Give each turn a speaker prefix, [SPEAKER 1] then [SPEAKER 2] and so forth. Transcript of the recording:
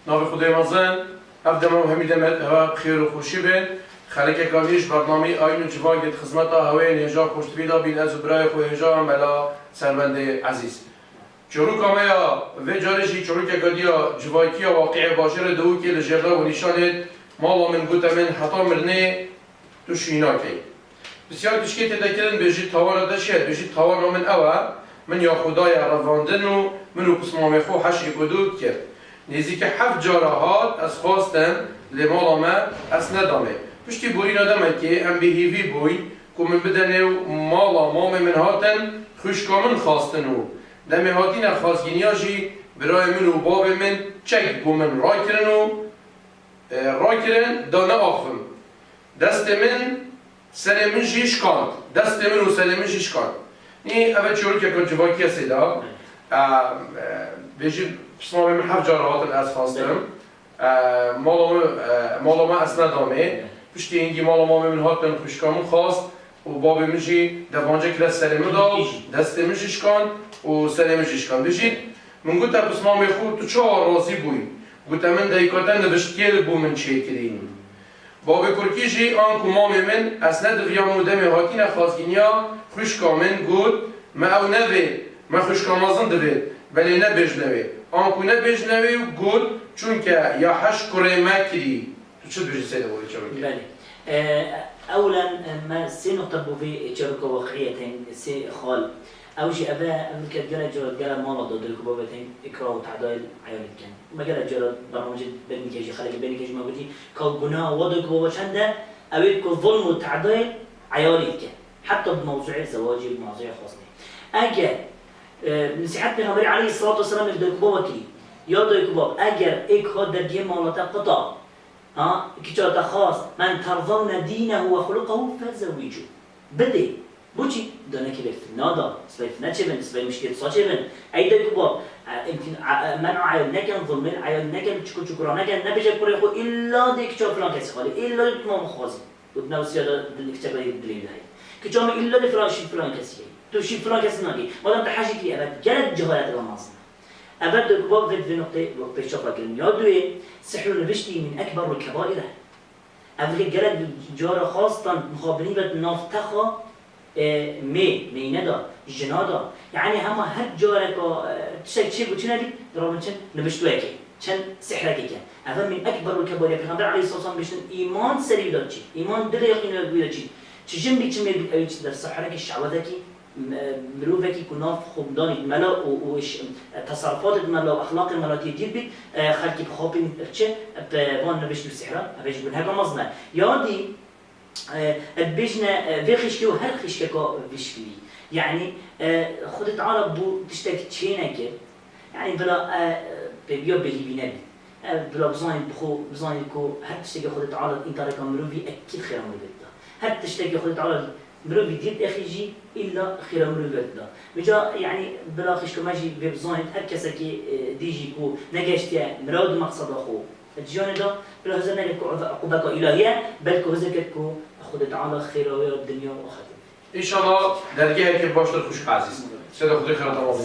[SPEAKER 1] ناف خدای مزن افدم و همی دمت هوا خیر و خوشی بین خلک کامیش برنامه آین و جواگت خدمت هوای نیجا پشتویدا بین از برای خو هجا ملا سربند عزیز چروک آمیا و جارشی چروک گدیا جواکی واقع باشر دو که لجرده و نشانت مالا من گوت من حتا مرنه تو شینا کی بسیار تشکیل تدکرن بجید تاوان داشت بجید تاوان من اول من یا خدای رواندن و منو قسمام خو حشی کدود کرد نزدیک 7 جارهات از خواستم لمالا ما از ندامه پشتی بوی ندامه که ام بهیوی بوی که من بدنه و مالا مام من هاتن خوشکامن خواستن و دم هاتین خواستگینیاجی برای من و باب من چک بو من رای کرن دانه آخفم دست من سر من جیش کاند دست من و سر من جیش کاند نی اول چوری که جواکی هستی دا بیشی پسنامه من 7 جارهات از خواستم مالا ما از ندامه پشتی اینگی مالا ما من هاتن خوشکامن خواست و باب من جی دوانجه که سر من دا دست من جیش کاند و سر من جیش کاند بیشید من گوتا پسنامه خود تو چه راضی بوی گوتا من دایکاتن نوشتیل بو من چه کرین باب کرکی جی آن کمام من اصلا دویام و دم هاتین خواستگینیا خوشکامن گوت ما او نوی ما خوشکامازن دوید بله نه بجنوی آن کو نه بجنوی و گوت چون که یا حش کره مکری تو چه دوجی سیده بودی چه بگی؟
[SPEAKER 2] بله اولا ما سه نقطه بوفي شركه واقعيه سي خال اوجي ابا امريكا جرى جرى مالا ضد الكبابتين اكراه وتعديل عيالك كان ما جرى جرى برنامج بني كيجي خلق بني كيجي ما بدي كجناه وضع الكبابه شنده اويك ظلم وتعديل عيالك كان حتى بموضوع الزواج بموضوع خاصني اجا نصيحت پیغمبر عليه الصلاه والسلام الكبابه كي يا الكباب اگر اك خود در جه مالات قطع كي خاص من ترضون دينه وخلقه فزوجوا بدي بوچی دانه که بفت نادا سبب نچبن سبب مشکل ساچبن ایده کباب امکن منع عیال نکن ظلم عیال نکن چکرا نکن نبیشه کره خود الا دیک چه فلان کسی خالی الا دیک ما مخازی بود نوسیادا دیک چه باید دلیل دهی که چه الا دی فلان کسی تو شی فلان کسی نگی مادام تحجی کی ابد جلد جهالت الناس ابد کباب في نقطه وقت شفا كلمه يادوي سحر نبشتي من اكبر الكبائر افريق جلد جار خاصه مخابرين بد نافتخا مینه دا جنا دا یعنی همه هر جاره که تشک چی بود چی ندی درامن چن نبشتوه کی چن سحر کی کن اول من اکبر الکبائر پیغمبر علیه الصلاه والسلام بشن ایمان سری داد چی ایمان دل یقین داد چی چجم بی چه میل اوی چی در سحر کی شعوذه کی مروفه کی کناف خمدانی ملا و تصرفات ملا و اخلاق ملاتی دیر بی خلقی بخوابین چه وان نبشتو سحر اویش بن هر مزنه یادی البيجنا في خشكي وهر خشكي بيشكي يعني خد تعالى بو تشتكي تشينك يعني بلا بيو بهي بينبي بلا بزاني كو هر تشتكي خد تعالى انت رقم مروفي اكيد خير مروفي هر تشتكي خد تعالى مروفي ديت اخيجي الا خير مروفي بجا يعني بلا خشكي ماجي في بزاني هر كسكي ديجي كو نجاشتي مراد مقصد اخو الجانب ده بلا هزنا لكو عقوبة إلهية بل كو هزنا كو خد تعالى خير الدنيا وآخرة
[SPEAKER 1] إن شاء الله درجة هيك باشتر خوش عزيز سيدة خدي خير